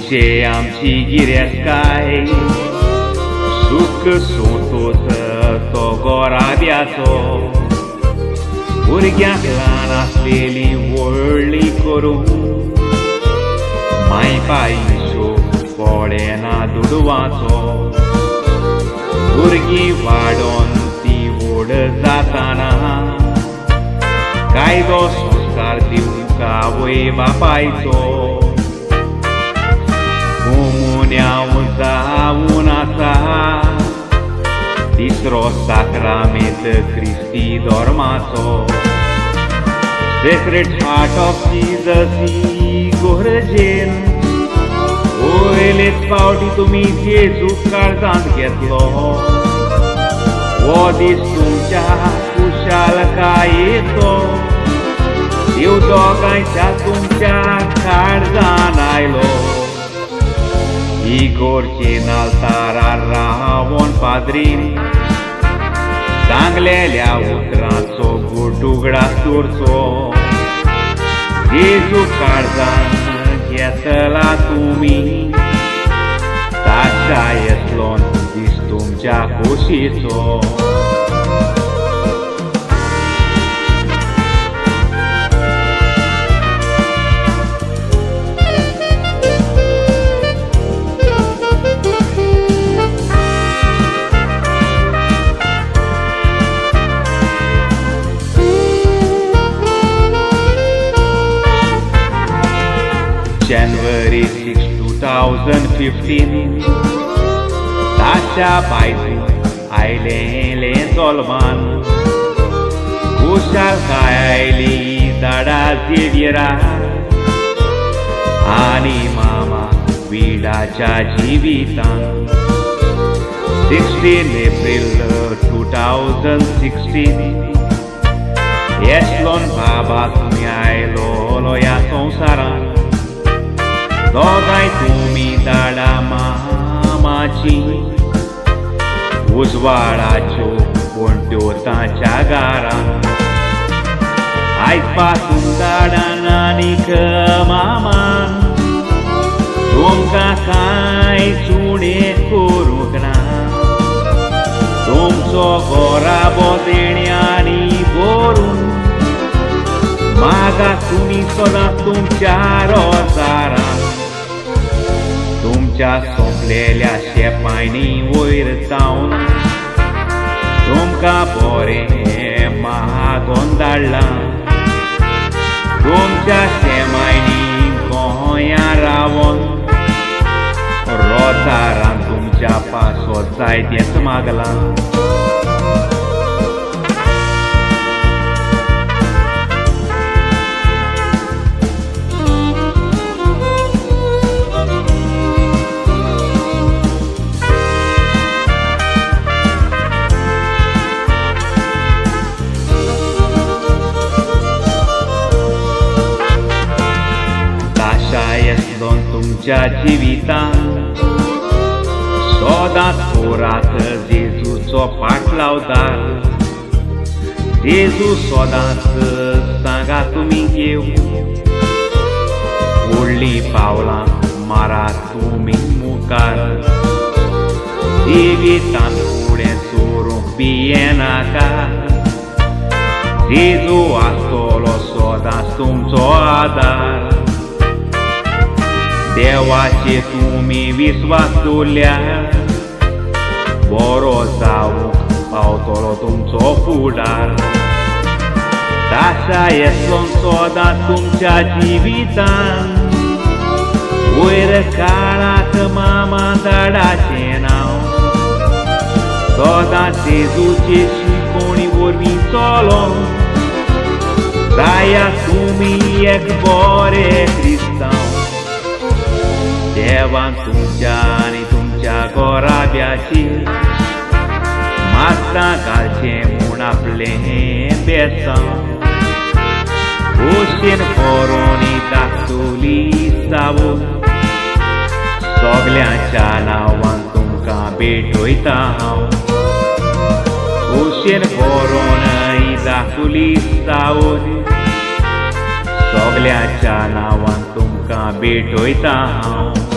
तुमचे आमची गिरेस्ताय सुख सोंतोच तो गोराब्याचो भुरग्यांक ल्हान आसलेली व्हडली करूं माय पायशो पळेना दुडवाचो भुरगीं वाडोन ती व्हड जाताना कायदो संस्कार दिवंक आवय बापायचो मुन्याव जावन आसा तिसरो साक्रामेंत क्रिस्ती धर्माचो सेक्रेट हार्ट ऑफ जीसस ही गरजेन पयलेच फावटी तुमी जेजू काळजांत घेतलो हो दीस तुमच्या कुशालकायेचो देव दोगांयच्या तुमच्या काळजांत आयलो इगोरचे नाल्तारार रावोन पाद्रीन सांगलेल्या उतरांचो गोड उगडास दवरचो जेजू काळजांत घेतला तुमी ताच्या येसलोन दीस तुमच्या खोशेचो January 6, 2015 ताच्या बायजू आयलें जोल्मान खुशालकाय आयली दाडा झेवियरा आनी मामा विडाच्या जिवितान 16 एप्रिल 2016 ASHLON बाबा तुमी आयलो ह्या संवसारान दोगांय तुमी दाडा मामाची उजवाडाच्यो पोंट्यो ताच्या घरान आयज पासून दाडान आनीक मामान तुमकां कांयच उणें करूंक ना तुमचो गोराबो देण्यांनी भरून मागा तुमी सदांच तुमच्या रोजारान तुमच्या सोंपलेल्या शेपांनी वयर जावन तुमकां बरें मागोन धाडलां तुमच्या शेमांनी गोंयां रावोन रोजारान तुमच्या पासोत जाय तेंच मागलां ASHLON तुमच्या जिवितांत सदांच पोरात जेजूचो पाट लावतात जेजू सदांच सांगा तुमी घेव व्हडलीं पावलां मारात तुमी मुखार जिवितांत फुडें सोरूंक भियेनाका जेजू आसतलो सदांच तुमचो आदार देवाचे तुमी विश्वास दवरल्यार बरो जावंक पावतलो तुमचो फुडार ताच्या ASHLON सदांच तुमच्या जिवितांत वयर काळाक मामा धाडाचें नांव सदांच जेजूचे शिकवणी वरवीं चलोन जाया तुमी एक बरे क्रिस्तांव देवान तुमच्या आनी तुमच्या गोराब्याचेर मास्तां घालचें म्हूण आपलें बेसांव खोशेन बरोनी धाकटुली सावून सगल्यांच्या नांवान तुमकां भेटयता हांव खोशेन बरोन ही धाकटुली सावून सगल्यांच्या नांवान तुमकां भेटयता हांव